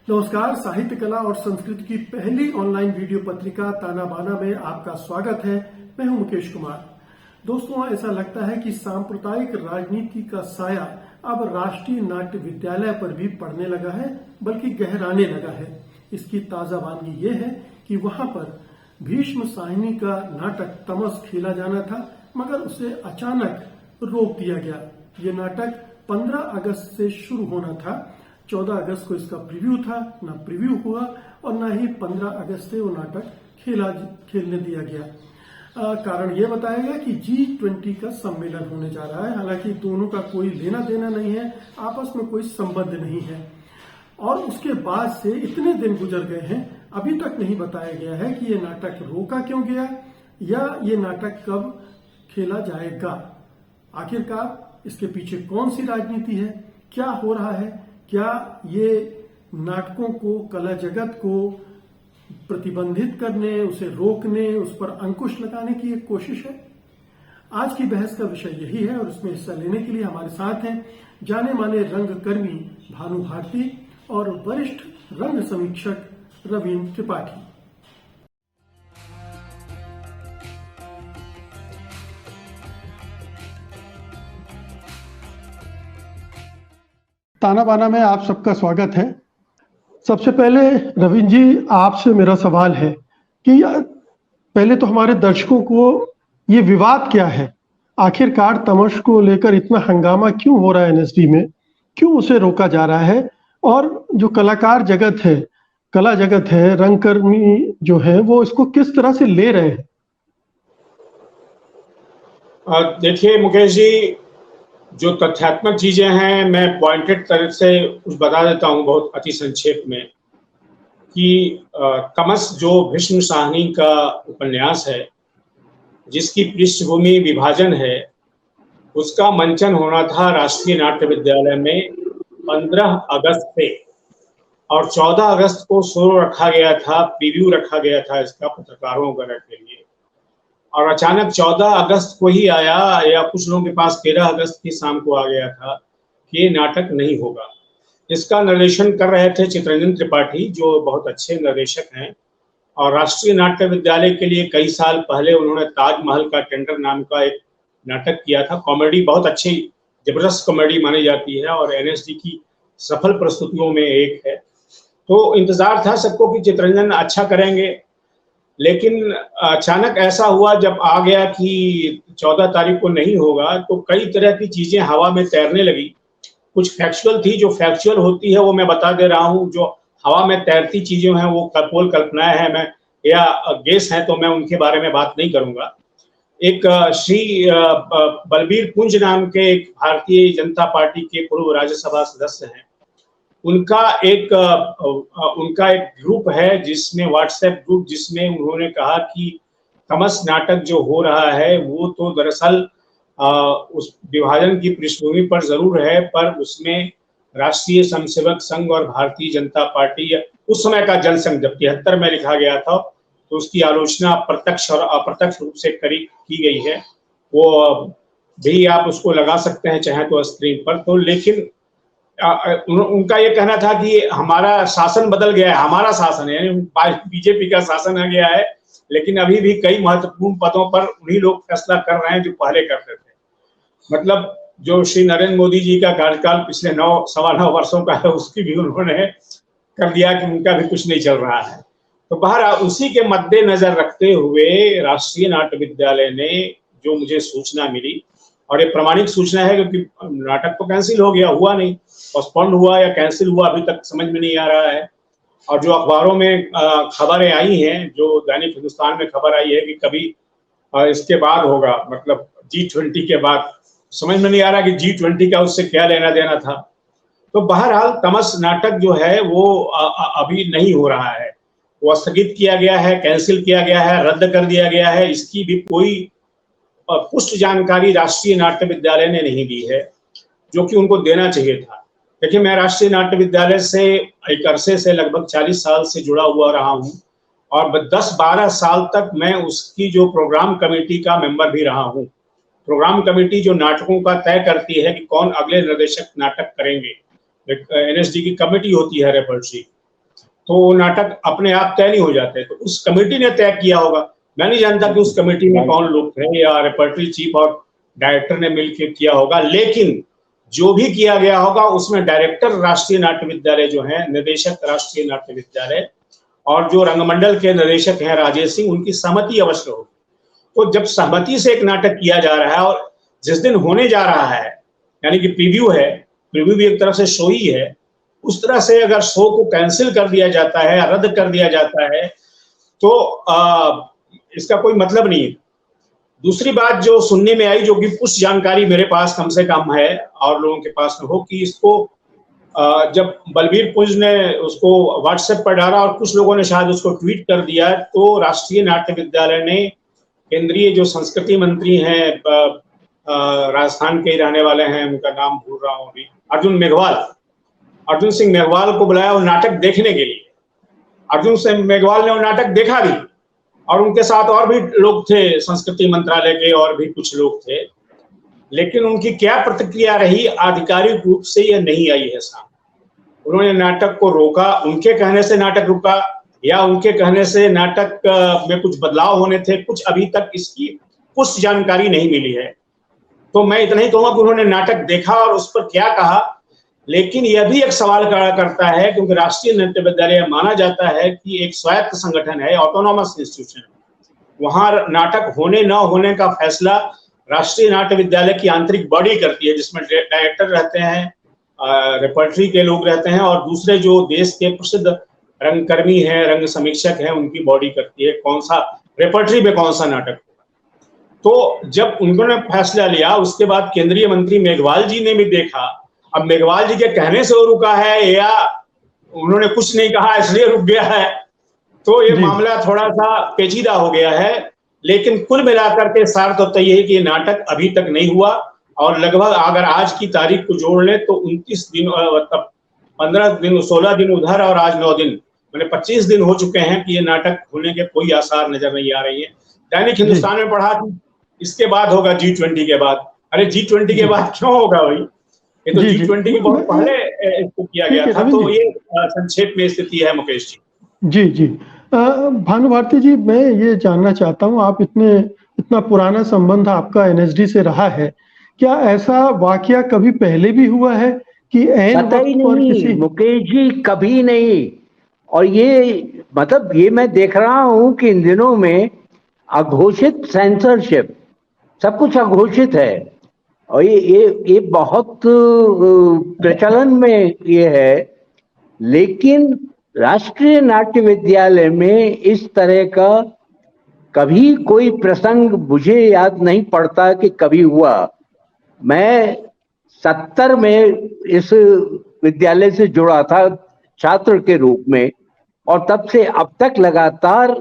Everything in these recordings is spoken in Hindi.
नमस्कार। साहित्य कला और संस्कृति की पहली ऑनलाइन वीडियो पत्रिका ताना बाना में आपका स्वागत है। मैं हूं मुकेश कुमार। दोस्तों, ऐसा लगता है कि सांप्रदायिक राजनीति का साया अब राष्ट्रीय नाट्य विद्यालय पर भी पड़ने लगा है, बल्कि गहराने लगा है। इसकी ताजा वानगी ये है कि वहां पर भीष्म साहिनी का नाटक तमस खेला जाना था, मगर उसे अचानक रोक दिया गया। ये नाटक 15 अगस्त से शुरू होना था। 14 अगस्त को इसका प्रीव्यू था, ना प्रीव्यू हुआ और ना ही 15 अगस्त से वो नाटक खेलने दिया गया। कारण ये बताया गया कि G20 का सम्मेलन होने जा रहा है। हालांकि दोनों का कोई लेना देना नहीं है, आपस में कोई संबंध नहीं है। और उसके बाद से इतने दिन गुजर गए हैं, अभी तक नहीं बताया गया है कि ये नाटक रोका क्यों गया या ये नाटक कब खेला जाएगा। आखिरकार इसके पीछे कौन सी राजनीति है, क्या हो रहा है? क्या ये नाटकों को, कला जगत को प्रतिबंधित करने, उसे रोकने, उस पर अंकुश लगाने की एक कोशिश है? आज की बहस का विषय यही है और इसमें हिस्सा लेने के लिए हमारे साथ हैं जाने माने रंगकर्मी भानु भारती और वरिष्ठ रंग समीक्षक रवीन त्रिपाठी। ताना बाना में आप सबका स्वागत है। सबसे पहले रवीन जी, आपसे मेरा सवाल है कि पहले तो हमारे दर्शकों को ये विवाद क्या है, आखिरकार तमस को लेकर इतना हंगामा क्यों हो रहा है एनएसडी में, क्यों उसे रोका जा रहा है, और जो कलाकार जगत है, कला जगत है, रंगकर्मी जो है, वो इसको किस तरह से ले रहे हैं? देखिए मुकेश जी, जो तथ्यात्मक चीजें हैं मैं पॉइंटेड तरह से कुछ बता देता हूं बहुत अति संक्षेप में कि तमस जो भीष्म साहनी का उपन्यास है, जिसकी पृष्ठभूमि विभाजन है, उसका मंचन होना था राष्ट्रीय नाट्य विद्यालय में 15 अगस्त से और 14 अगस्त को शो रखा गया था, प्रीव्यू रखा गया था इसका पत्रकारों वगैरह के लिए। और अचानक 14 अगस्त को ही आया, या कुछ लोगों के पास 13 अगस्त की शाम को आ गया था कि ये नाटक नहीं होगा। इसका निर्देशन कर रहे थे चित्रंजन त्रिपाठी, जो बहुत अच्छे निर्देशक हैं और राष्ट्रीय नाट्य विद्यालय के लिए कई साल पहले उन्होंने ताजमहल का टेंडर नाम का एक नाटक किया था। कॉमेडी, बहुत अच्छी जबरदस्त कॉमेडी मानी जाती है और एनएसडी की सफल प्रस्तुतियों में एक है। तो इंतजार था सबको कि चित्रंजन अच्छा करेंगे, लेकिन अचानक ऐसा हुआ जब आ गया कि 14 तारीख को नहीं होगा, तो कई तरह की चीजें हवा में तैरने लगी। कुछ फैक्चुअल थी, जो फैक्चुअल होती है वो मैं बता दे रहा हूँ। जो हवा में तैरती चीजें हैं वो कपोल कल्पनाएं हैं, मैं या गेस हैं, तो मैं उनके बारे में बात नहीं करूंगा। एक श्री बलबीर पुंज नाम के एक भारतीय जनता पार्टी के पूर्व राज्यसभा सदस्य हैं, उनका एक ग्रुप है, जिसमें व्हाट्सएप ग्रुप, जिसमें उन्होंने कहा कि तमस नाटक जो हो रहा है वो तो दरअसल उस विभाजन की पृष्ठभूमि पर जरूर है, पर उसमें राष्ट्रीय स्वयंसेवक संघ और भारतीय जनता पार्टी, उस समय का जनसंघ जब 73 में लिखा गया था, तो उसकी आलोचना प्रत्यक्ष और अप्रत्यक्ष रूप से की गई है। वो भी आप उसको लगा सकते हैं चाहे तो स्क्रीन पर। तो लेकिन उनका ये कहना था कि हमारा शासन बदल गया है, हमारा शासन है, बीजेपी का शासन आ गया है, लेकिन अभी भी कई महत्वपूर्ण पदों पर उन्हीं लोग फैसला कर रहे हैं जो पहले करते थे। मतलब जो श्री नरेंद्र मोदी जी का कार्यकाल पिछले 9-9.25 वर्षों का है, उसकी भी उन्होंने कर दिया कि उनका भी कुछ नहीं चल रहा है। तो बहरहाल उसी के मद्देनजर रखते हुए राष्ट्रीय नाट्य विद्यालय ने, जो मुझे सूचना मिली, और ये प्रमाणिक सूचना है क्योंकि नाटक तो कैंसिल हो गया, हुआ नहीं, पोस्टपोन्ड हुआ या कैंसिल हुआ अभी तक समझ में नहीं आ रहा है। और जो अखबारों में खबरें आई हैं, जो दैनिक हिंदुस्तान में खबर आई है कि कभी इसके बाद होगा, मतलब G20 के बाद, समझ में नहीं आ रहा कि G20 का उससे क्या लेना देना था। तो बहरहाल तमस नाटक जो है वो अभी नहीं हो रहा है, वो स्थगित किया गया है, कैंसिल किया गया है, रद्द कर दिया गया है। इसकी भी कोई पुष्ट जानकारी राष्ट्रीय नाट्य विद्यालय ने नहीं दी है, जो कि उनको देना चाहिए था। देखिए, मैं राष्ट्रीय नाट्य विद्यालय से एक अरसे से लगभग 40 साल से जुड़ा हुआ रहा हूँ और 10-12 साल तक मैं उसकी जो प्रोग्राम कमेटी का मेंबर भी रहा हूँ। प्रोग्राम कमेटी जो नाटकों का तय करती है कि कौन अगले निर्देशक नाटक करेंगे, एनएसडी की कमेटी होती है रेपर्टरी, तो वो नाटक अपने आप तय नहीं हो जाते। तो उस कमेटी ने तय किया होगा। मैं नहीं जानता कि उस कमेटी में कौन लोग थे या रेपर्टरी चीफ और डायरेक्टर ने मिलकर किया होगा, लेकिन जो भी किया गया होगा उसमें डायरेक्टर राष्ट्रीय नाट्य विद्यालय जो है, निदेशक राष्ट्रीय नाट्य विद्यालय, और जो रंगमंडल के निदेशक हैं राजेश सिंह, उनकी सहमति अवश्य होगी। तो जब सहमति से एक नाटक किया जा रहा है और जिस दिन होने जा रहा है, यानी कि प्रीव्यू है, प्रीव्यू भी एक तरह से शो ही है, उस तरह से अगर शो को कैंसिल कर दिया जाता है, रद्द कर दिया जाता है, तो इसका कोई मतलब नहीं है। दूसरी बात जो सुनने में आई, जो कि पुष्ट जानकारी मेरे पास कम से कम है और लोगों के पास न हो, कि इसको जब बलबीर पुंज ने उसको व्हाट्सएप पर डाला और कुछ लोगों ने शायद उसको ट्वीट कर दिया, तो राष्ट्रीय नाट्य विद्यालय ने केंद्रीय जो संस्कृति मंत्री हैं, राजस्थान के ही रहने वाले हैं, उनका नाम भूल रहा हूँ अभी, अर्जुन सिंह मेघवाल को बुलाया वो नाटक देखने के लिए। अर्जुन सिंह मेघवाल ने वो नाटक देखा भी और उनके साथ और भी लोग थे, संस्कृति मंत्रालय के और भी कुछ लोग थे, लेकिन उनकी क्या प्रतिक्रिया रही आधिकारिक रूप से यह नहीं आई है सामने। उन्होंने नाटक को रोका, उनके कहने से नाटक रुका या उनके कहने से नाटक में कुछ बदलाव होने थे, कुछ अभी तक इसकी पुष्ट जानकारी नहीं मिली है। तो मैं इतना ही कहूंगा कि उन्होंने नाटक देखा और उस पर क्या कहा, लेकिन यह भी एक सवाल खड़ा करता है, क्योंकि राष्ट्रीय नाट्य विद्यालय माना जाता है कि एक स्वायत्त संगठन है, ऑटोनॉमस इंस्टीट्यूशन है। वहां नाटक होने न होने का फैसला राष्ट्रीय नाट्य विद्यालय की आंतरिक बॉडी करती है, जिसमें डायरेक्टर रहते हैं, रेपर्टरी के लोग रहते हैं और दूसरे जो देश के प्रसिद्ध रंगकर्मी हैं, रंग समीक्षक हैं, उनकी बॉडी करती है कौन सा रेपर्टरी में कौन सा नाटक होगा। तो जब उन्होंने फैसला लिया, उसके बाद केंद्रीय मंत्री मेघवाल जी ने भी देखा। अब मेघवाल जी के कहने से वो रुका है या उन्होंने कुछ नहीं कहा इसलिए रुक गया है, तो ये मामला थोड़ा सा पेचीदा हो गया है। लेकिन कुल मिलाकर के सार तो यही है कि ये नाटक अभी तक नहीं हुआ और लगभग अगर आज की तारीख को जोड़ लें तो 29 दिन, मतलब 15 दिन, 16 दिन उधर और आज 9 दिन, मैंने 25 दिन हो चुके हैं कि ये नाटक होने के कोई आसार नजर नहीं आ रही है। दैनिक हिंदुस्तान में पढ़ा कि इसके बाद होगा G20 के बाद। अरे G20 के बाद क्यों होगा भाई, ये तो G20 के बहुत पहले इसको किया गया था। तो ये संक्षेप में स्थिति है मुकेश जी। जी भानु भारती जी, मैं ये जानना चाहता हूँ, आप इतना पुराना संबंध आपका एनएसडी से रहा है, क्या ऐसा वाकया कभी पहले भी हुआ है कि ऐन वक्त पर किसी? मुकेश जी, कभी नहीं। और ये मतलब ये मैं देख रहा हूँ कि इन दिनों में अघोषित सेंसरशिप, सब कुछ अघोषित है और ये बहुत प्रचलन में ये है। लेकिन राष्ट्रीय नाट्य विद्यालय में इस तरह का कभी कोई प्रसंग मुझे याद नहीं पड़ता कि कभी हुआ। मैं 70 में इस विद्यालय से जुड़ा था छात्र के रूप में और तब से अब तक लगातार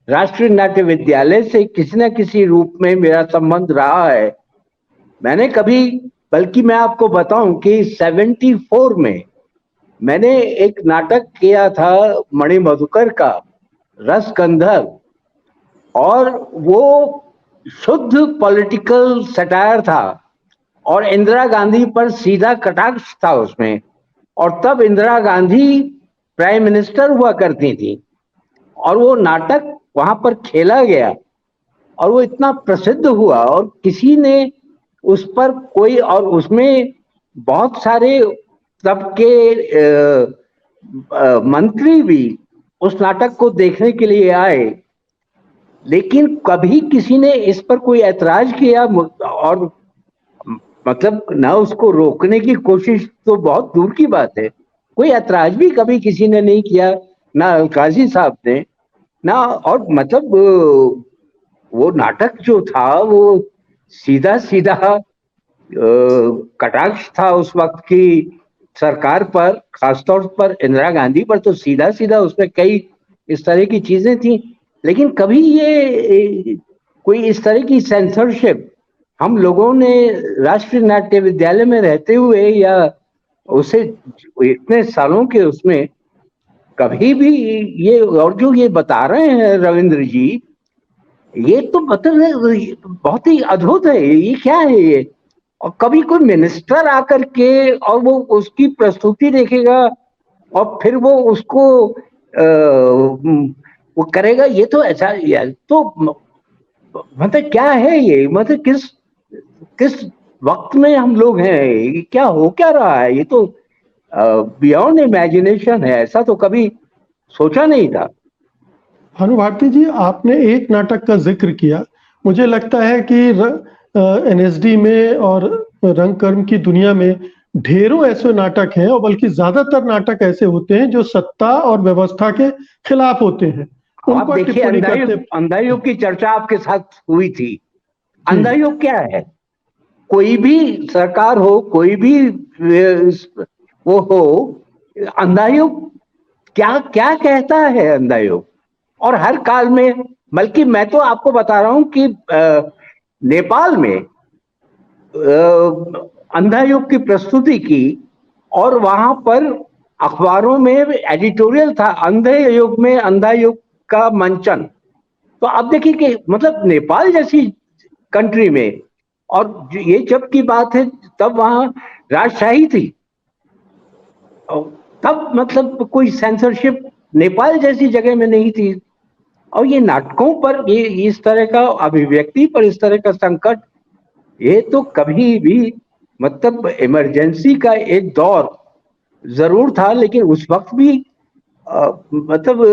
राष्ट्रीय नाट्य विद्यालय से किसी न किसी रूप में मेरा संबंध रहा है। मैंने कभी, बल्कि मैं आपको बताऊं कि 74 में मैंने एक नाटक किया था मणि मधुकर का रस गंधर्व, और वो शुद्ध पॉलिटिकल सटायर था और इंदिरा गांधी पर सीधा कटाक्ष था उसमें। और तब इंदिरा गांधी प्राइम मिनिस्टर हुआ करती थी और वो नाटक वहां पर खेला गया और वो इतना प्रसिद्ध हुआ और किसी ने उस पर कोई, और उसमें बहुत सारे तब के मंत्री भी उस नाटक को देखने के लिए आए, लेकिन कभी किसी ने इस पर कोई ऐतराज किया और मतलब ना उसको रोकने की कोशिश तो बहुत दूर की बात है, कोई ऐतराज भी कभी किसी ने नहीं किया, ना काजी साहब ने ना। और मतलब वो नाटक जो था वो सीधा सीधा कटाक्ष था उस वक्त की सरकार पर, खासतौर पर इंदिरा गांधी पर, तो सीधा सीधा उसमें कई इस तरह की चीजें थी। लेकिन कभी ये कोई इस तरह की सेंसरशिप हम लोगों ने राष्ट्रीय नाट्य विद्यालय में रहते हुए या उसे इतने सालों के उसमें कभी भी ये, और जो ये बता रहे हैं रविंद्र जी, ये तो मतलब बहुत ही अद्भुत है। ये क्या है ये? और कभी कोई मिनिस्टर आकर के और वो उसकी प्रस्तुति देखेगा और फिर वो उसको वो करेगा, ये तो ऐसा तो मतलब क्या है ये, मतलब किस वक्त में हम लोग हैं, ये क्या हो क्या रहा है, ये तो बियॉन्ड इमेजिनेशन है, ऐसा तो कभी सोचा नहीं था। भानु भारती जी, आपने एक नाटक का जिक्र किया, मुझे लगता है कि एनएसडी में और रंगकर्म की दुनिया में ढेरों ऐसे नाटक हैं, और बल्कि ज्यादातर नाटक ऐसे होते हैं जो सत्ता और व्यवस्था के खिलाफ होते हैं, आप उनको देखिए, टिप्पणी करते। अंधा युग की चर्चा आपके साथ हुई थी। जी। अंधा युग क्या है? कोई भी सरकार हो, कोई भी वो हो, अंधा युग क्या क्या कहता है अंधा युग? और हर काल में, बल्कि मैं तो आपको बता रहा हूं कि नेपाल में अंधा युग की प्रस्तुति की, और वहां पर अखबारों में एडिटोरियल था, अंधे युग में अंधा युग का मंचन। तो आप देखिए कि मतलब नेपाल जैसी कंट्री में, और ये जब की बात है तब वहां राजशाही थी, तब मतलब कोई सेंसरशिप नेपाल जैसी जगह में नहीं थी। और ये नाटकों पर, ये इस तरह का अभिव्यक्ति पर इस तरह का संकट, ये तो कभी भी मतलब इमरजेंसी का एक दौर जरूर था, लेकिन उस वक्त भी मतलब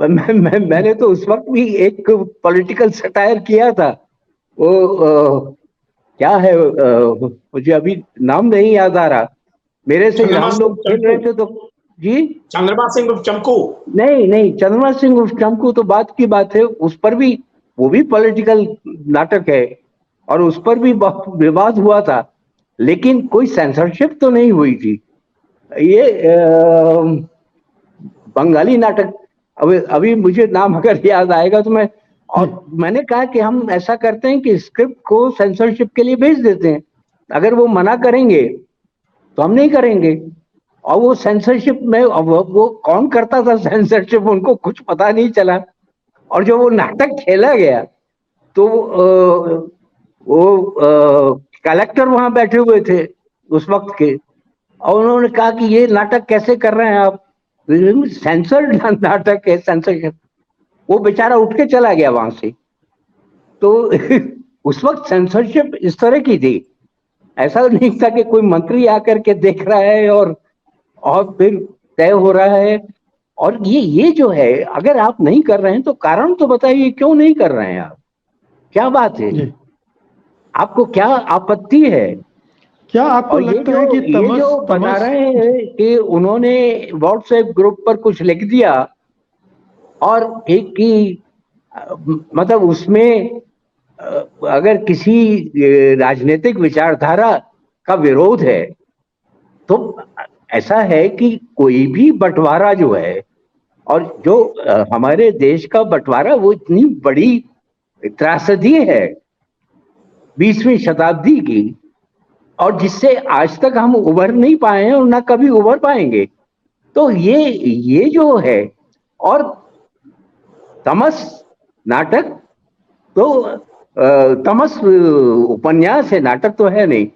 मैंने तो उस वक्त भी एक पॉलिटिकल सटायर किया था। वो क्या है, मुझे अभी नाम नहीं याद आ रहा, मेरे से चंद्रमा हम सिंह लोग खेल रहे थे तो। जी चंद्रमा सिंह उर्फ चंकू। नहीं नहीं, चंद्रमा सिंह उर्फ चंकू तो बात की बात है, उस पर भी, वो भी पॉलिटिकल नाटक है, और उस पर भी बहुत विवाद हुआ था, लेकिन कोई सेंसरशिप तो नहीं हुई थी। ये बंगाली नाटक, अभी मुझे नाम अगर याद आएगा तो मैं, और मैंने कहा कि हम ऐसा करते हैं कि स्क्रिप्ट को सेंसरशिप के लिए भेज देते हैं, अगर वो मना करेंगे तो हम नहीं करेंगे। और वो सेंसरशिप में, वो कौन करता था सेंसरशिप, उनको कुछ पता नहीं चला। और जब वो नाटक खेला गया तो वो कलेक्टर वहां बैठे हुए थे उस वक्त के, और उन्होंने कहा कि ये नाटक कैसे कर रहे हैं आप, सेंसर्ड नाटक है, सेंसरशिप। वो बेचारा उठ के चला गया वहां से। तो उस वक्त सेंसरशिप इस तरह की थी, ऐसा नहीं था कि कोई मंत्री आकर के देख रहा है और फिर तय हो रहा है। और ये जो है, अगर आप नहीं कर रहे हैं तो कारण तो बताइए, क्यों नहीं कर रहे हैं आप, क्या बात है, जी। आपको क्या आपत्ति है? क्या आपको और लगता है कि ये जो बता रहे हैं कि उन्होंने व्हाट्सएप ग्रुप पर कुछ लिख दिया, और एक कि मतलब उसमें अगर किसी राजनीतिक विचारधारा का विरोध है, तो ऐसा है कि कोई भी बंटवारा जो है, और जो हमारे देश का बंटवारा, वो इतनी बड़ी त्रासदी है 20वीं शताब्दी की, और जिससे आज तक हम उभर नहीं पाए हैं और ना कभी उभर पाएंगे। तो ये जो है, और तमस नाटक तो तमस उपन्यास है, नाटक तो है नहीं।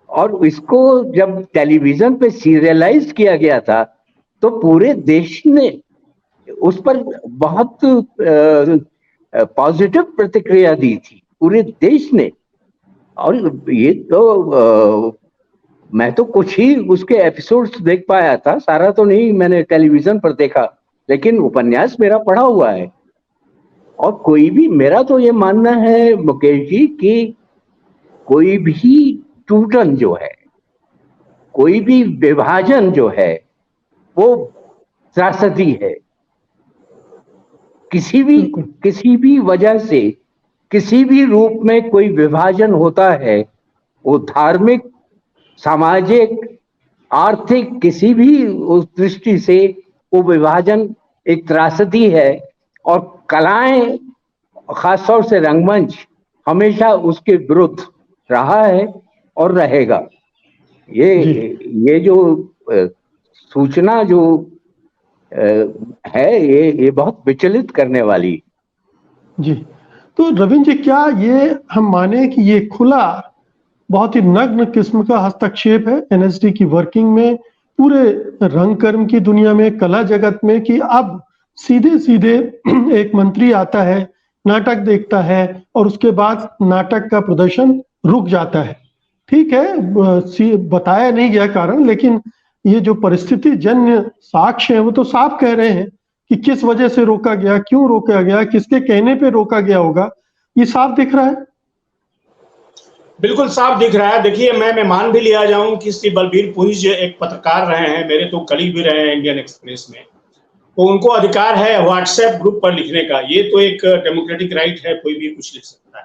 और इसको जब टेलीविजन पे सीरियलाइज किया गया था, तो पूरे देश ने उस पर बहुत पॉजिटिव प्रतिक्रिया दी थी, पूरे देश ने। और ये तो मैं तो कुछ ही उसके एपिसोड्स देख पाया था, सारा तो नहीं मैंने टेलीविजन पर देखा, लेकिन उपन्यास मेरा पढ़ा हुआ है। और कोई भी, मेरा तो ये मानना है मुकेश जी कि कोई भी टूटन जो है, कोई भी विभाजन जो है, वो त्रासदी है। किसी भी वजह से, किसी भी रूप में कोई विभाजन होता है, वो धार्मिक, सामाजिक, आर्थिक, किसी भी उस दृष्टि से वो विभाजन एक त्रासदी है। और कलाएं, खासतौर से रंगमंच, हमेशा उसके विरुद्ध रहा है और रहेगा। ये जो सूचना जो है, ये बहुत विचलित करने वाली। जी। तो रविंद्र जी, क्या ये हम माने कि ये खुला, बहुत ही नग्न किस्म का हस्तक्षेप है एनएसडी की वर्किंग में, पूरे रंग कर्म की दुनिया में, कला जगत में, कि अब सीधे सीधे एक मंत्री आता है, नाटक देखता है और उसके बाद नाटक का प्रदर्शन रुक जाता है। ठीक है, बताया नहीं गया कारण, लेकिन ये जो परिस्थिति जन्य साक्ष्य है वो तो साफ कह रहे हैं कि किस वजह से रोका गया, क्यों रोका गया, किसके कहने पे रोका गया होगा, ये साफ दिख रहा है। बिल्कुल साफ दिख रहा है। देखिए, मैं मान भी लिया जाऊं कि श्री बलबीर पुंज एक पत्रकार रहे हैं, मेरे तो कलीग भी रहे हैं इंडियन एक्सप्रेस में, तो उनको अधिकार है व्हाट्सएप ग्रुप पर लिखने का, ये तो एक डेमोक्रेटिक राइट है, कोई भी कुछ लिख सकता है।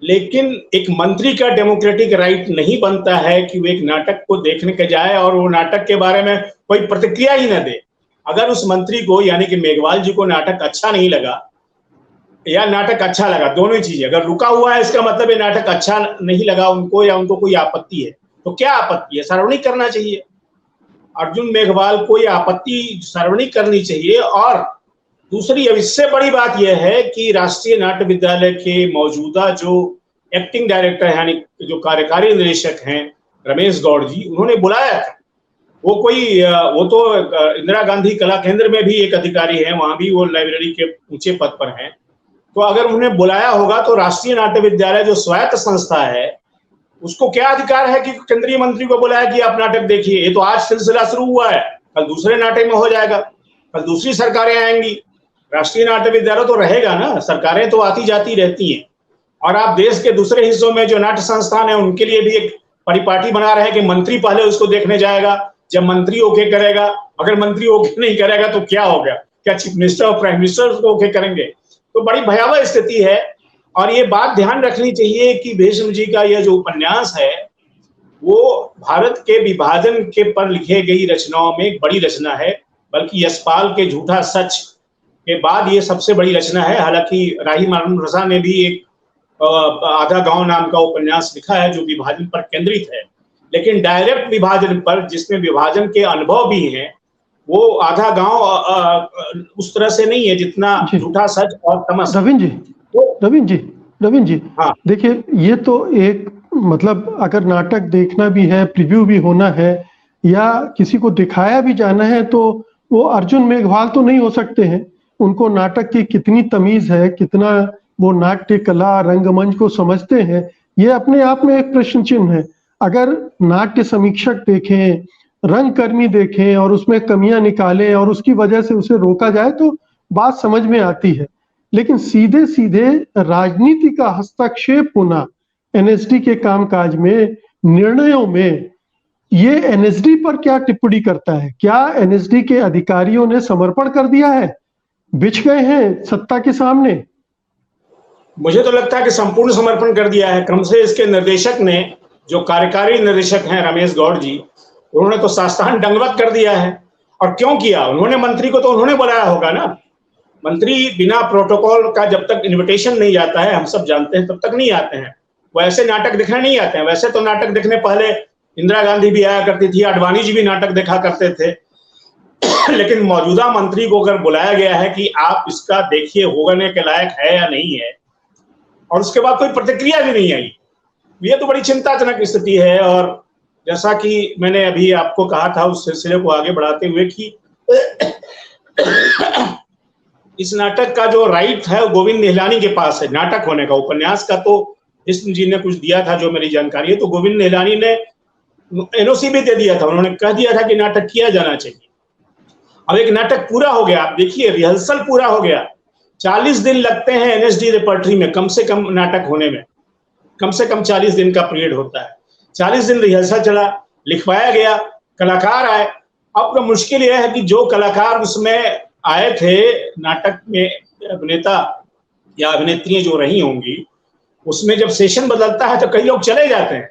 लेकिन एक मंत्री का डेमोक्रेटिक राइट नहीं बनता है कि वो एक नाटक को देखने के जाए और वो नाटक के बारे में कोई प्रतिक्रिया ही न दे। अगर उस मंत्री को, यानी कि मेघवाल जी को, नाटक अच्छा नहीं लगा या नाटक अच्छा लगा, दोनों ही चीजें, अगर रुका हुआ है इसका मतलब ये नाटक अच्छा नहीं लगा उनको या उनको कोई आपत्ति है, तो क्या आपत्ति है? सार्वजनिक करना चाहिए। अर्जुन मेघवाल को ये आपत्ति सार्वजनिक करनी चाहिए। और दूसरी, अब इससे बड़ी बात यह है कि राष्ट्रीय नाट्य विद्यालय के मौजूदा जो एक्टिंग डायरेक्टर यानी जो कार्यकारी निदेशक हैं रमेश गौड़ जी, उन्होंने बुलाया था। वो तो इंदिरा गांधी कला केंद्र में भी एक अधिकारी है, वहां भी वो लाइब्रेरी के ऊंचे पद पर हैं। तो अगर उन्हें बुलाया होगा तो राष्ट्रीय नाट्य विद्यालय जो स्वायत्त संस्था है उसको क्या अधिकार है कि केंद्रीय मंत्री को बुलाया कि आप नाटक देखिए? ये तो आज सिलसिला शुरू हुआ है, कल दूसरे नाटक में हो जाएगा, कल दूसरी सरकारें आएंगी। राष्ट्रीय नाट्य विद्यालय तो रहेगा ना, सरकारें तो आती जाती रहती हैं। और आप देश के दूसरे हिस्सों में जो नाट्य संस्थान है उनके लिए भी एक परिपाटी बना रहे हैं कि मंत्री पहले उसको देखने जाएगा, जब मंत्री ओके करेगा। अगर मंत्री ओके नहीं करेगा तो क्या हो गया? क्या चीफ मिनिस्टर और प्राइम मिनिस्टर उसको ओके करेंगे? तो बड़ी भयावह स्थिति है। और ये बात ध्यान रखनी चाहिए कि भीष्म जी का यह जो उपन्यास है वो भारत के विभाजन के पर लिखे गई रचनाओं में एक बड़ी रचना है, बल्कि यशपाल के झूठा सच के बाद ये सबसे बड़ी रचना है। हालांकि राही मालूम रजा ने भी एक आधा गांव नाम का उपन्यास लिखा है जो विभाजन पर केंद्रित है, लेकिन डायरेक्ट विभाजन पर, जिसमें विभाजन के अनुभव भी हैं, वो आधा गांव उस तरह से नहीं है जितना झूठा सच और तमस। रवीन जी, हाँ। देखिए, ये तो एक मतलब अगर नाटक देखना भी है, प्रीव्यू भी होना है या किसी को दिखाया भी जाना है, तो वो अर्जुन मेघवाल तो नहीं हो सकते हैं। उनको नाटक की कितनी तमीज है, कितना वो नाट्य कला रंगमंच को समझते हैं, ये अपने आप में एक प्रश्न चिन्ह है। अगर नाट्य समीक्षक देखें, रंगकर्मी देखें और उसमें कमियां निकालें और उसकी वजह से उसे रोका जाए तो बात समझ में आती है। लेकिन सीधे सीधे राजनीति का हस्तक्षेप होना एनएसडी के कामकाज में, निर्णयों में, ये एनएसडी पर क्या टिप्पणी करता है? क्या एनएसडी के अधिकारियों ने समर्पण कर दिया है, बिछ गए हैं सत्ता के सामने? मुझे तो लगता है कि संपूर्ण समर्पण कर दिया है। क्रम से इसके निर्देशक ने, जो कार्यकारी निर्देशक हैं रमेश गौड़ जी, उन्होंने तो साष्टांग दंडवत कर दिया है। और क्यों किया? उन्होंने मंत्री को तो उन्होंने बुलाया होगा ना। मंत्री बिना प्रोटोकॉल का जब तक इनविटेशन नहीं जाता है, हम सब जानते हैं, तब तक नहीं आते हैं। वैसे नाटक देखने नहीं आते हैं। वैसे तो नाटक देखने पहले इंदिरा गांधी भी आया करती थी, आडवाणी जी भी नाटक देखा करते थे। लेकिन मौजूदा मंत्री को अगर बुलाया गया है कि आप इसका देखिए होने के लायक है या नहीं है, और उसके बाद कोई प्रतिक्रिया भी नहीं आई, ये तो बड़ी चिंताजनक स्थिति है। और जैसा कि मैंने अभी आपको कहा था उस सिलसिले को आगे बढ़ाते हुए कि इस नाटक का जो राइट है वो गोविंद निहलानी के पास है, नाटक होने का। उपन्यास का तो भीष्म जी ने कुछ दिया था जो मेरी जानकारी है, तो गोविंद निहलानी ने एनओसी भी दे दिया था। उन्होंने कह दिया था कि नाटक किया जाना चाहिए। अब एक नाटक पूरा हो गया, आप देखिए रिहर्सल पूरा हो गया। 40 दिन लगते हैं एनएसडी रेपर्टरी में कम से कम नाटक होने में, कम से कम 40 दिन का पीरियड होता है। 40 दिन रिहर्सल चला, लिखवाया गया, कलाकार आए। अब तो मुश्किल यह है कि जो कलाकार उसमें आए थे, नाटक में अभिनेता या अभिनेत्रियां जो रही होंगी, उसमें जब सेशन बदलता है तो कई लोग चले जाते हैं।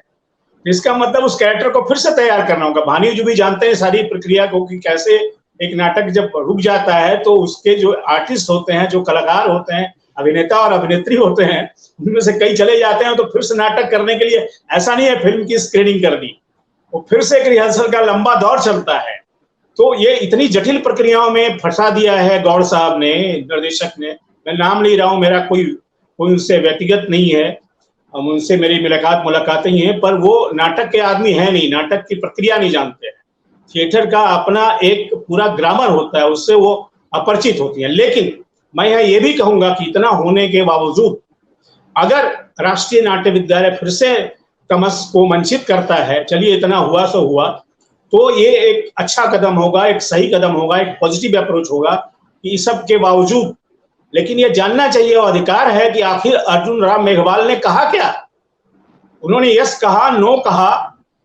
इसका मतलब उस कैरेक्टर को फिर से तैयार करना होगा। भानी जी भी जानते हैं सारी प्रक्रिया को कि कैसे एक नाटक जब रुक जाता है तो उसके जो आर्टिस्ट होते हैं, जो कलाकार होते हैं, अभिनेता और अभिनेत्री होते हैं, उनमें से कई चले जाते हैं। तो फिर से नाटक करने के लिए ऐसा नहीं है फिल्म की स्क्रीनिंग कर दी, वो फिर से एक रिहर्सल का लंबा दौर चलता है। तो ये इतनी जटिल प्रक्रियाओं में फंसा दिया है गौड़ साहब ने, निर्देशक ने। मैं नाम ले रहा हूँ, मेरा कोई उनसे व्यक्तिगत नहीं है, हम उनसे मेरी मुलाकातें ही हैं, पर वो नाटक के आदमी है नहीं, नाटक की प्रक्रिया नहीं जानते हैं। थिएटर का अपना एक पूरा ग्रामर होता है, उससे वो अपरिचित होती हैं। लेकिन मैं यहाँ ये भी कहूंगा कि इतना होने के बावजूद अगर राष्ट्रीय नाट्य विद्यालय फिर से तमस को मंचित करता है, चलिए इतना हुआ सो हुआ, तो ये एक अच्छा कदम होगा, एक सही कदम होगा, एक पॉजिटिव अप्रोच होगा कि इस सब के बावजूद। लेकिन ये जानना चाहिए और अधिकार है कि आखिर अर्जुन राम मेघवाल ने कहा क्या। उन्होंने यस कहा, नो कहा,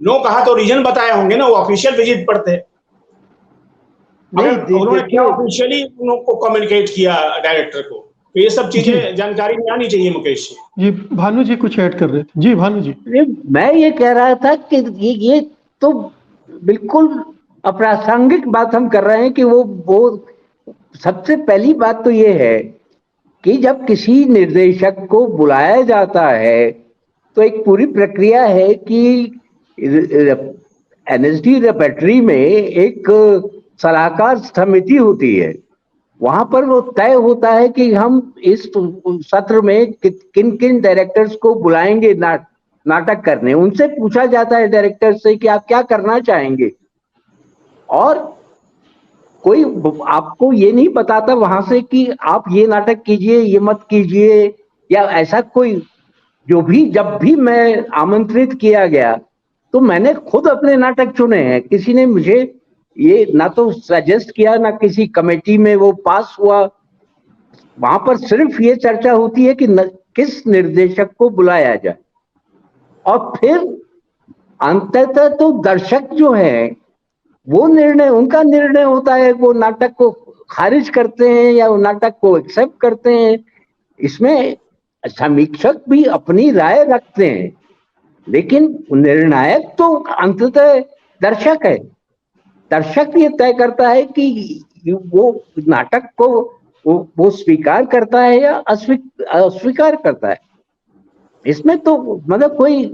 नो कहा तो रीजन बताए होंगे ना, वो ऑफिशियल विजिट पर थे। उन्होंने क्या ऑफिशियली उनको कम्युनिकेट किया डायरेक्टर को, तो ये सब चीजें जानकारी में आनी चाहिए। मुकेश जी, भानु जी कुछ ऐड कर रहे थे। जी भानु जी। मैं ये कह रहा था कि ये तो बिल्कुल अप्रासंगिक बात हम कर रहे हैं कि वो सबसे पहली बात तो ये है कि जब किसी निर्देशक को बुलाया जाता है तो एक पूरी प्रक्रिया है कि एनएसडी रेपर्टरी में एक सलाहकार समिति होती है। वहां पर वो तय होता है कि हम इस सत्र में किन किन डायरेक्टर्स को बुलाएंगे नाटक करने। उनसे पूछा जाता है डायरेक्टर से कि आप क्या करना चाहेंगे, और कोई आपको ये नहीं बताता वहां से कि आप ये नाटक कीजिए, ये मत कीजिए, या ऐसा कोई। जो भी जब भी मैं आमंत्रित किया गया तो मैंने खुद अपने नाटक चुने हैं। किसी ने मुझे ये ना तो सजेस्ट किया, ना किसी कमेटी में वो पास हुआ। वहां पर सिर्फ ये चर्चा होती है कि किस निर्देशक को बुलाया जाए, और फिर अंततः तो दर्शक जो है वो उनका निर्णय होता है। वो नाटक को खारिज करते हैं या वो नाटक को एक्सेप्ट करते हैं। इसमें समीक्षक भी अपनी राय रखते हैं, लेकिन निर्णायक तो अंततः दर्शक है। दर्शक ये तय करता है कि वो नाटक को वो स्वीकार करता है या अस्वीकार करता है। इसमें तो मतलब कोई।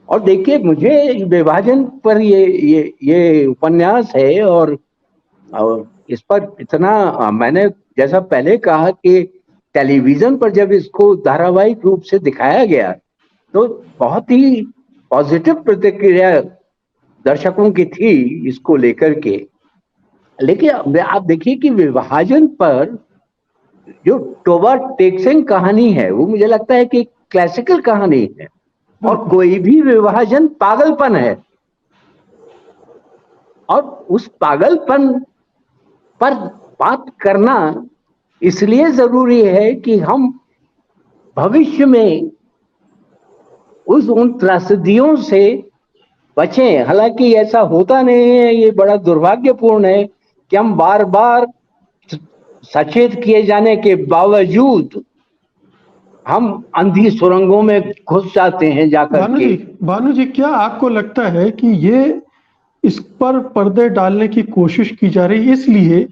और देखिए, मुझे विभाजन पर ये उपन्यास है, और इस पर इतना मैंने जैसा पहले कहा कि टेलीविजन पर जब इसको धारावाहिक रूप से दिखाया गया तो बहुत ही पॉजिटिव प्रतिक्रिया दर्शकों की थी इसको लेकर के। लेकिन आप देखिए कि विभाजन पर जो टोबा टेक्सेंग कहानी है वो मुझे लगता है कि क्लासिकल कहानी है, और कोई भी विभाजन पागलपन है। और उस पागलपन पर बात करना इसलिए जरूरी है कि हम भविष्य में उन त्रासदियों से बचें। हालांकि ऐसा होता नहीं है, ये बड़ा दुर्भाग्यपूर्ण है कि हम बार बार सचेत किए जाने के बावजूद हम अंधी सुरंगों में घुस जाते हैं जाकर के। भानु जी, क्या आपको लगता है कि ये इस पर पर्दे डालने की कोशिश की जा रही इसलिए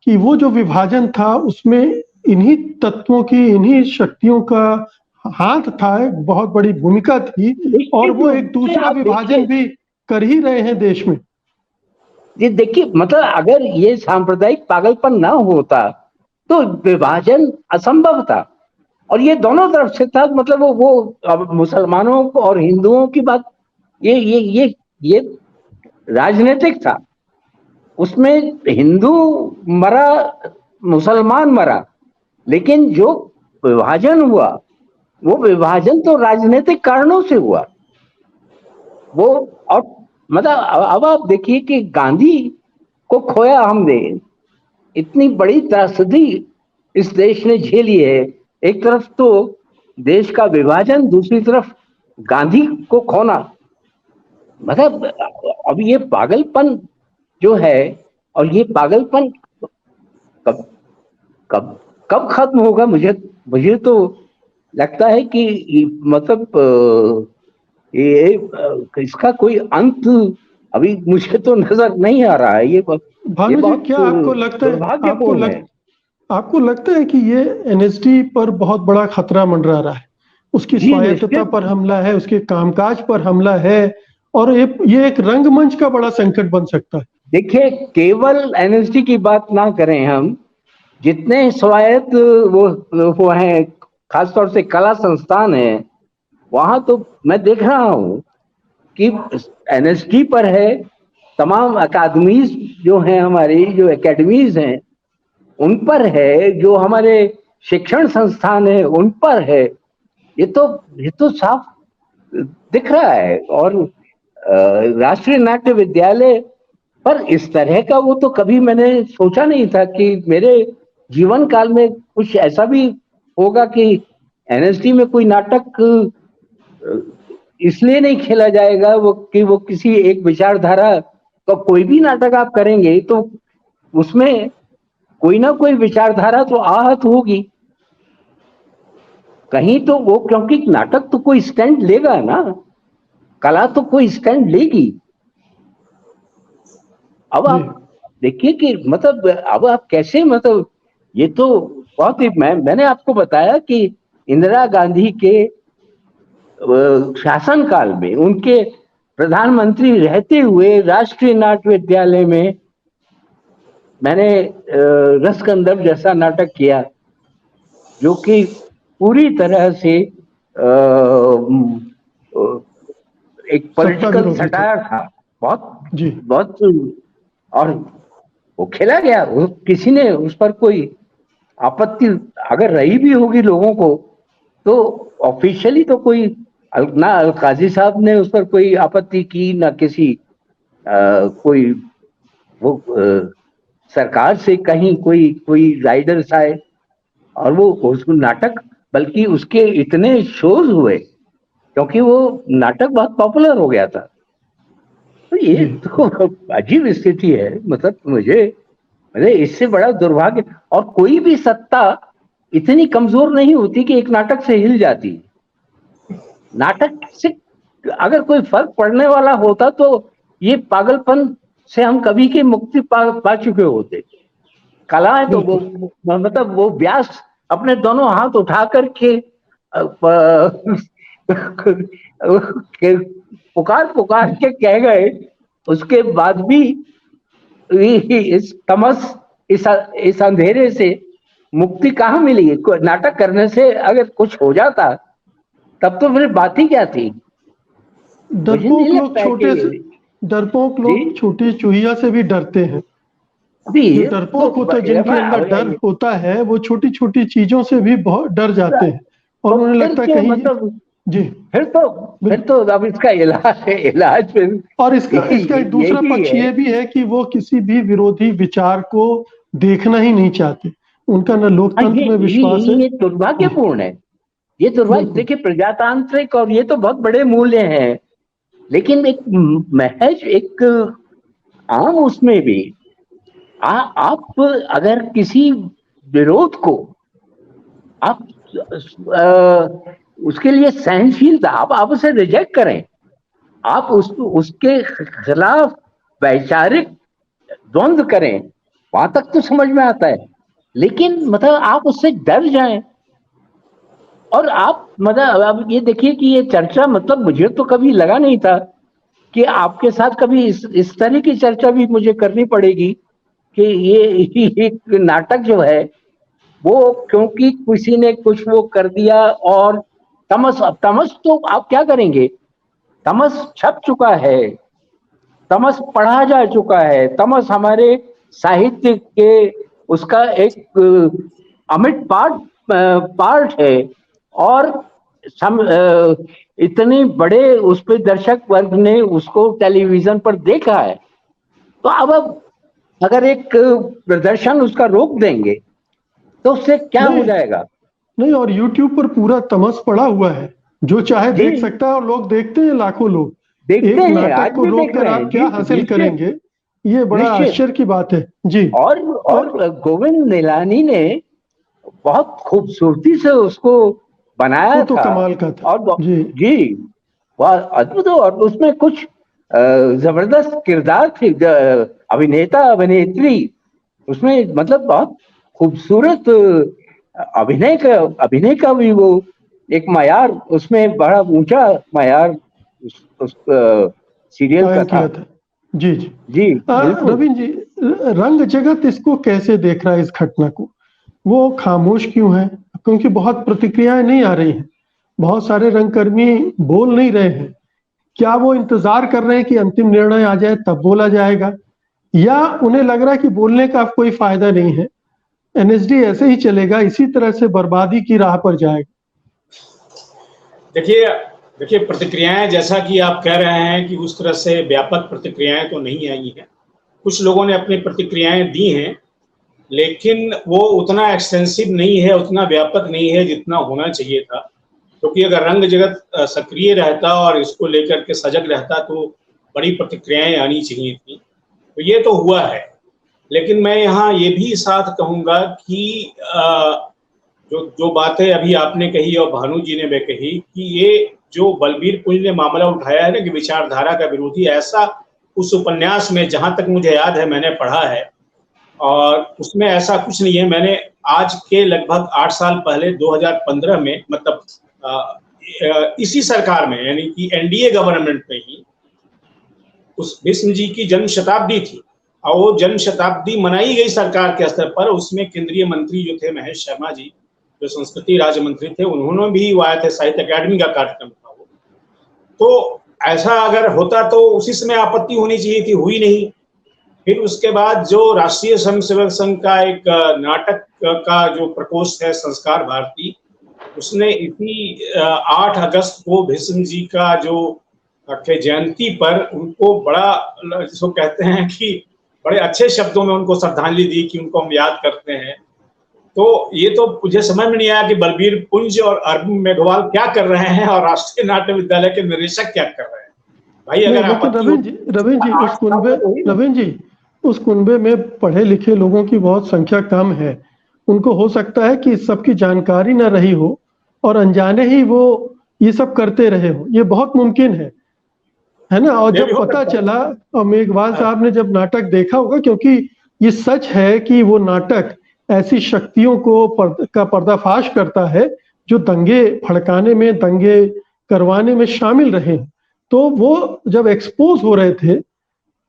कि वो जो विभाजन था उसमें इन्हीं तत्वों की, इन्हीं शक्तियों का हाथ था, एक बहुत बड़ी भूमिका थी, और वो एक दूसरा विभाजन भी कर ही रहे हैं देश में। ये देखिए, मतलब अगर ये सांप्रदायिक पागलपन ना होता तो विभाजन असंभव था, और ये दोनों तरफ से था। मतलब वो मुसलमानों को और हिंदुओं की बात, ये राजनीतिक था। उसमें हिंदू मरा, मुसलमान मरा, लेकिन जो विभाजन हुआ वो विभाजन तो राजनीतिक कारणों से हुआ। वो और मतलब अब आप देखिए कि गांधी को खोया हमने, इतनी बड़ी त्रासदी इस देश ने झेली है। एक तरफ तो देश का विभाजन, दूसरी तरफ गांधी को खोना। मतलब अब ये पागलपन जो है, और ये पागलपन कब कब कब खत्म होगा, मुझे तो लगता है कि मतलब ये इसका कोई अंत अभी मुझे तो नजर नहीं आ रहा है। भानु जी, क्या आपको लगता है, आपको लगता है कि ये एनएसडी पर बहुत बड़ा खतरा मंडरा रहा है? उसकी स्वायत्तता पर हमला है, उसके कामकाज पर हमला है, और ये एक रंगमंच का बड़ा संकट बन सकता है। देखिए, केवल एनएसडी की बात ना करें हम, जितने स्वायत्त वो हैं, खासतौर से कला संस्थान है, वहां तो मैं देख रहा हूं कि एनएसडी पर है तमाम अकादमीज जो हैं, हमारी जो एकेडमीज हैं उन पर है, जो हमारे शिक्षण संस्थान है उन पर है। ये तो साफ दिख रहा है। और राष्ट्रीय नाट्य विद्यालय पर इस तरह का वो तो कभी मैंने सोचा नहीं था कि मेरे जीवन काल में कुछ ऐसा भी होगा कि एनएसडी में कोई नाटक इसलिए नहीं खेला जाएगा वो किसी एक विचारधारा का कोई भी नाटक आप करेंगे तो उसमें कोई ना कोई विचारधारा तो आहत होगी कहीं तो वो, क्योंकि नाटक तो कोई स्टैंड लेगा ना, कला तो कोई स्टैंड लेगी। अब आप देखिए कि मतलब अब आप कैसे, मतलब ये तो बहुत ही, मैंने आपको बताया कि इंदिरा गांधी के शासनकाल में उनके प्रधानमंत्री रहते हुए राष्ट्रीय नाट्य विद्यालय में मैंने रसकंदर्प जैसा नाटक किया, जो कि पूरी तरह से एक पॉलिटिकल सटायर था, बहुत और वो खेला गया। किसी ने उस पर कोई आपत्ति अगर रही भी होगी लोगों को, तो ऑफिशियली तो कोई ना काजी साहब ने उस पर कोई आपत्ति की, ना किसी कोई वो सरकार से कहीं कोई राइडर्स आए और वो उसको नाटक, बल्कि उसके इतने शोज हुए क्योंकि वो नाटक बहुत पॉपुलर हो गया था। तो ये तो अजीब स्थिति है। मतलब मुझे इससे बड़ा दुर्भाग्य, और कोई भी सत्ता इतनी कमजोर नहीं होती कि एक नाटक से हिल जाती। नाटक से अगर कोई फर्क पड़ने वाला होता तो ये पागलपन से हम कभी की मुक्ति पा चुके होते। कला है तो वो मतलब वो व्यास अपने दोनों हाथ उठा करके पुकार के कह गए, उसके बाद भी इस तमस, इस अंधेरे से मुक्ति कहाँ मिली? नाटक करने से अगर कुछ हो जाता तब तो फिर बात ही क्या थी। डरपोक लोग छोटी चूहिया से भी डरते हैं। डरपोक होता, जिनके अंदर डर होता है, वो छोटी छोटी चीजों से भी बहुत डर जाते हैं और उन्हें लगता है कहीं मतलब जी फिर तो अब इसका इलाज फिर। और इसका एक दूसरा पक्ष ये भी है कि वो किसी भी विरोधी विचार को देखना ही नहीं चाहते। उनका न लोकतंत्र में विश्वास है। ये दुर्भाग्यपूर्ण है। ये दुर्भाग्य, देखिए प्रजातांत्रिक और ये तो बहुत बड़े मूल्य हैं, लेकिन एक महज एक आम उसमें भी आप अगर किसी विरोध को आप उसके लिए सहनशीलता, आप उसे रिजेक्ट करें, आप उसके खिलाफ वैचारिक द्वंद्व करें, वहां तक तो समझ में आता है। लेकिन मतलब आप उससे डर जाएं और आप मतलब अब ये देखिए कि ये चर्चा, मतलब मुझे तो कभी लगा नहीं था कि आपके साथ कभी इस तरह की चर्चा भी मुझे करनी पड़ेगी कि ये एक नाटक जो है वो क्योंकि किसी ने कुछ वो कर दिया और तमस तो आप क्या करेंगे? तमस छप चुका है, तमस पढ़ा जा चुका है, तमस हमारे साहित्य के उसका एक अमिट पार्ट है और इतने बड़े उस पे दर्शक वर्ग ने उसको टेलीविजन पर देखा है। तो अब अगर एक प्रदर्शन उसका रोक देंगे तो उससे क्या हो जाएगा? नहीं, और YouTube पर पूरा तमस पड़ा हुआ है, जो चाहे देख सकता है और लोग देखते हैं, लाखों लोग देखते हैं। नाटक को रोक कर आप क्या हासिल करेंगे, ये बड़ा आश्चर्य की बात है जी। और गोविंद निलानी ने बहुत खूबसूरती से उसको बनाया तो था, कमाल का था और जी वह अद्भुत। और उसमें कुछ जबरदस्त किरदार थे, अभिनेता अभिनेत्री उसमें, मतलब बहुत खूबसूरत अभिनय का भी वो एक मयार, उसमें बड़ा ऊंचा मयार उस सीरियल का था। जी जी जी रविंद्र जी, रंग जगत इसको कैसे देख रहा है, इस घटना को? वो खामोश क्यों है? क्योंकि बहुत प्रतिक्रियाएं नहीं आ रही हैं, बहुत सारे रंगकर्मी बोल नहीं रहे हैं। क्या वो इंतजार कर रहे हैं कि अंतिम निर्णय आ जाए तब बोला जाएगा, या उन्हें लग रहा है कि बोलने का अब कोई फायदा नहीं है, एनएसडी ऐसे ही चलेगा, इसी तरह से बर्बादी की राह पर जाएगा? देखिए देखिए प्रतिक्रियाएं जैसा कि आप कह रहे हैं कि उस तरह से व्यापक प्रतिक्रियाएं तो नहीं आई हैं। कुछ लोगों ने अपनी प्रतिक्रियाएं दी हैं, लेकिन वो उतना एक्सटेंसिव नहीं है, उतना व्यापक नहीं है जितना होना चाहिए था। क्योंकि अगर रंग जगत सक्रिय रहता और इसको लेकर के सजग रहता तो बड़ी प्रतिक्रियाएं आनी चाहिए थी। तो ये तो हुआ है, लेकिन मैं यहाँ ये भी साथ कहूँगा कि जो बातें अभी आपने कही और भानु जी ने भी कही कि ये जो बलबीर पुंज ने मामला उठाया है ना कि विचारधारा का विरोधी, ऐसा उस उपन्यास में जहां तक मुझे याद है मैंने पढ़ा है, और उसमें ऐसा कुछ नहीं है। मैंने आज के लगभग 8 साल पहले 2015 में, मतलब इसी सरकार में, यानी कि एनडीए गवर्नमेंट में ही उस भीष्म जी की जन्म शताब्दी थी और वो जन्म शताब्दी मनाई गई सरकार के स्तर पर। उसमें केंद्रीय मंत्री जो थे महेश शर्मा जी, जो संस्कृति राज्य मंत्री थे, उन्होंने भी वो आए थे, साहित्य अकादमी का कार्यक्रम था वो। तो ऐसा अगर होता तो उसी समय आपत्ति होनी चाहिए थी, हुई नहीं। फिर उसके बाद जो राष्ट्रीय स्वयंसेवक संघ का एक नाटक का जो प्रकोष्ठ है संस्कार भारती, उसने इसी 8 अगस्त को भीष्म जी का जो के जयंती पर उनको बड़ा, जिसको कहते हैं कि बड़े अच्छे शब्दों में उनको श्रद्धांजलि दी कि उनको हम याद करते हैं। तो ये तो मुझे समझ में नहीं आया कि बलबीर पुंज और अरविंद मेघवाल क्या कर रहे हैं और राष्ट्रीय नाट्य विद्यालय के निदेशक क्या कर रहे हैं। भाई अगर आप रविंद्र जी उस कुनबे में पढ़े लिखे लोगों की बहुत संख्या कम है। उनको हो सकता है कि इस सब की जानकारी न रही हो और अनजाने ही वो ये सब करते रहे हो, ये बहुत मुमकिन है ना। और जब पता चला, और मेघवाल साहब ने जब नाटक देखा होगा, क्योंकि ये सच है कि वो नाटक ऐसी शक्तियों का पर्दाफाश करता है जो दंगे भड़काने में, दंगे करवाने में शामिल रहे। तो वो जब एक्सपोज हो रहे थे,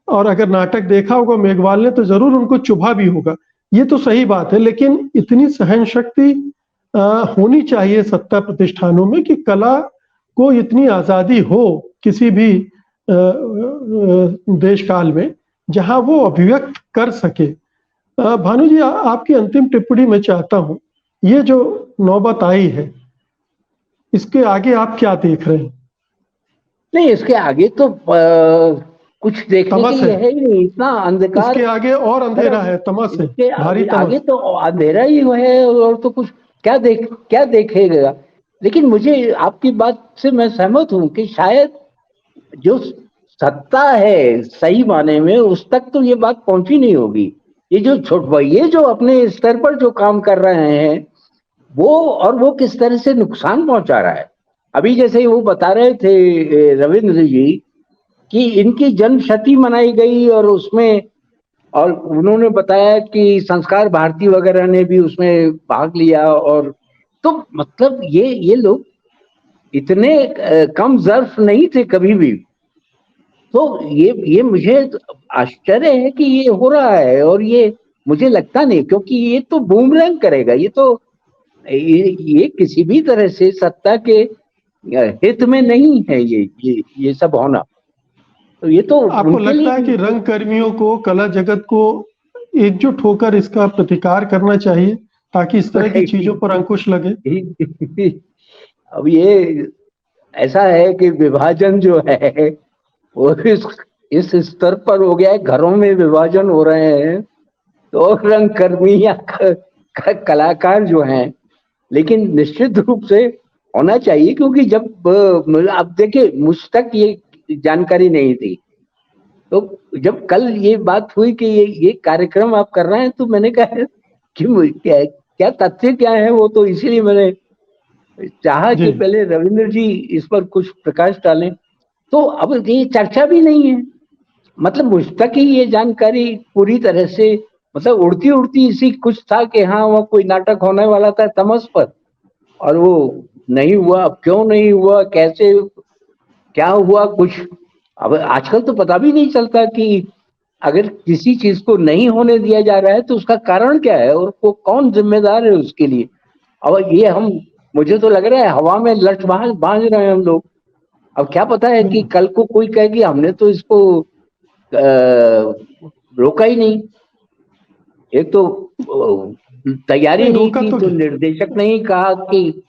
और अगर नाटक देखा होगा मेघवाल ने, तो जरूर उनको चुभा भी होगा, ये तो सही बात है। लेकिन इतनी सहन शक्ति होनी चाहिए सत्ता प्रतिष्ठानों में कि कला को इतनी आजादी हो किसी भी देश काल में जहां वो अभिव्यक्त कर सके। भानु जी, आपकी अंतिम टिप्पणी मैं चाहता हूं। ये जो नौबत आई है, इसके आगे आप क्या देख रहे हैं? नहीं, इसके आगे तो कुछ देखने के लिए है ही नहीं, इतना अंधकार। इसके आगे और अंधेरा है, तमस है, भारी तमस। आगे तो अंधेरा ही है, और तो कुछ क्या देखेगा। लेकिन मुझे आपकी बात से मैं सहमत हूं कि शायद जो सत्ता है सही माने में, उस तक तो ये बात पहुंची नहीं होगी। ये जो अपने स्तर पर जो काम कर रहे हैं वो किस तरह से नुकसान पहुंचा रहा है। अभी जैसे वो बता रहे थे रविंद्र जी कि इनकी जन्म शती मनाई गई, और उन्होंने बताया कि संस्कार भारती वगैरह ने भी उसमें भाग लिया। और तो मतलब ये लोग इतने कम ज़र्फ नहीं थे कभी भी। तो ये मुझे आश्चर्य है कि ये हो रहा है, और ये मुझे लगता नहीं, क्योंकि ये तो बूमरैंग करेगा। ये किसी भी तरह से सत्ता के हित में नहीं है ये सब होना। तो ये तो आपको लगता है कि रंग कर्मियों को, कला जगत को एकजुट होकर इसका प्रतिकार करना चाहिए ताकि इस तरह की चीजों पर अंकुश लगे? अब ये ऐसा है कि विभाजन जो है वो इस स्तर पर हो गया है, घरों में विभाजन हो रहे हैं। तो रंग कर्मी या कलाकार जो हैं, लेकिन निश्चित रूप से होना चाहिए, क्योंकि जब आप देखिए मुझ तक ये जानकारी नहीं थी, तो जब कल ये बात हुई कि ये कार्यक्रम आप कर रहे हैं, तो मैंने कहा कि क्या तथ्य क्या है वो, तो इसीलिए मैंने चाहा कि पहले रविंद्र जी इस पर कुछ प्रकाश डालें। तो अब ये चर्चा भी नहीं है, मतलब मुझ तक ही ये जानकारी पूरी तरह से, मतलब उड़ती उड़ती इसी कुछ था कि हाँ वहाँ कोई नाटक होने वाला था तमस पर, और वो नहीं हुआ। अब क्यों नहीं हुआ, कैसे क्या हुआ, कुछ अब आजकल तो पता भी नहीं चलता कि अगर किसी चीज को नहीं होने दिया जा रहा है तो उसका कारण क्या है और वो कौन जिम्मेदार है उसके लिए। अब ये मुझे तो लग रहा है हवा में लठ बांध रहे हैं हम लोग। अब क्या पता है कि कल को कोई कहे कि हमने तो इसको रोका ही नहीं, एक तो तैयारी नहीं, नहीं रोका की, तो तो निर्देशक ने ही कहा कि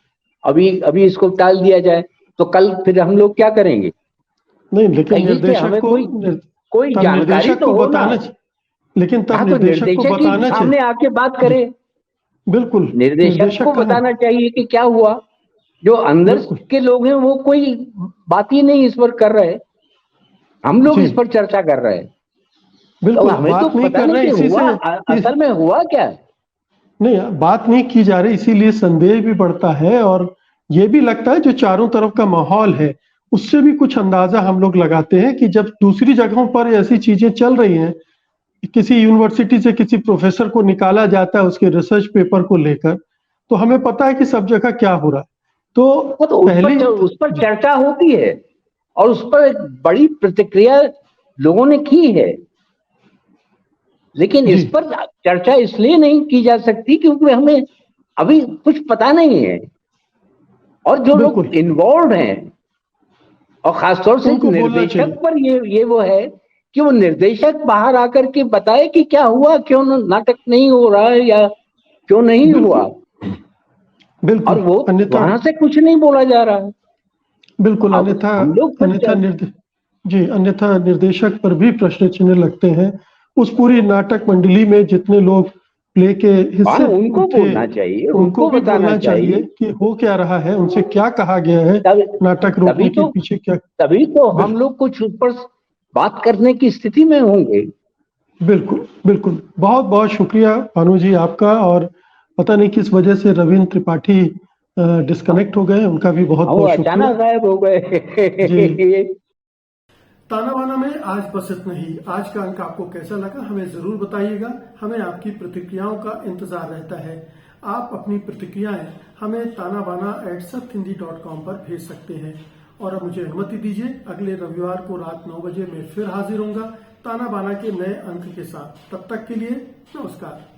अभी अभी इसको टाल दिया जाए, तो कल फिर हम लोग क्या करेंगे? नहीं, लेकिन कहीं से निर्देशक हमें को कोई तब जानकारी निर्देशक तो को हो ना। बताना लेकिन तब हाँ, तो निर्देशक को निर्देशक ही बताना चाहिए। सामने आके बात जी, करे, बिल्कुल। निर्देशक को निर्देशक कहाँ? बताना चाहिए कि क्या हुआ। जो अंदर बिल्कुल। के लोग हैं वो कोई बात ही नहीं इस पर कर रहे, हम लोग जी, इस पर चर्चा कर रहे हैं। तो बिल्कुल हमें तो बात नहीं पता कर नहीं रहे कि इसी हुआ से असल में हुआ क्या। नहीं, बात नहीं की जा रही, इसीलिए संदेह भी बढ़ता है। और ये भी लगता है जो चारों तरफ का माहौल है उससे भी कुछ अंदाजा हम लोग लगाते हैं कि जब दूसरी जगहों पर ऐसी चीजें चल रही हैं, किसी यूनिवर्सिटी से किसी प्रोफेसर को निकाला जाता है उसके रिसर्च पेपर को लेकर, तो हमें पता है कि सब जगह क्या हो रहा है। तो वो तो पहली उस पर चर्चा होती है और उस पर एक बड़ी प्रतिक्रिया लोगों ने की है, लेकिन जी, इस पर चर्चा इसलिए नहीं की जा सकती क्योंकि हमें अभी कुछ पता नहीं है, और जो बिल्कुल लोग इन्वॉल्व हैं और खासतौर से उनको बोलना निर्देशक चाहिए। पर ये वो है कि वो निर्देशक बाहर आकर के बताए कि क्या हुआ, क्यों नाटक नहीं हो रहा है या क्यों नहीं हुआ, बिल्कुल, और बिल्कुल। वो अन्यथा वहां से कुछ नहीं बोला जा रहा है। बिल्कुल, अब अन्यथा हम लोग अन्यथा फिर जी, अन्यथा निर्देशक पर भी प्रश्न चिन्ह लगते हैं। उस पूरी नाटक मंडली में जितने लोग प्ले के हाँ, हिस्से उनको थे, बोलना चाहिए, उनको उनको भी बताना बोलना चाहिए चाहिए। कि हो क्या रहा है, उनसे क्या कहा गया है, तब नाटक तभी रोकने के तो पीछे क्या। तभी तो हम बिल, लोग कुछ ऊपर बात करने की स्थिति में होंगे। बिल्कुल, बिल्कुल। बहुत बहुत शुक्रिया भानु जी आपका। और पता नहीं किस वजह से रविंद्र त्रिपाठी डिस्कनेक्ट हो गए, उनका भी बहुत वो बहुत शुक्रिया। अचानक गायब हो जी, गए। ताना बाना में आज बस इतना ही। आज का अंक आपको कैसा लगा हमें जरूर बताइएगा। हमें आपकी प्रतिक्रियाओं का इंतजार रहता है। आप अपनी प्रतिक्रियाएं हमें tanabana@sapthindi.com पर भेज सकते हैं। और अब मुझे अनुमति दीजिए, अगले रविवार को रात 9 बजे मैं फिर हाजिर होऊंगा ताना बाना के नए अंक के साथ। तब तक के लिए नमस्कार।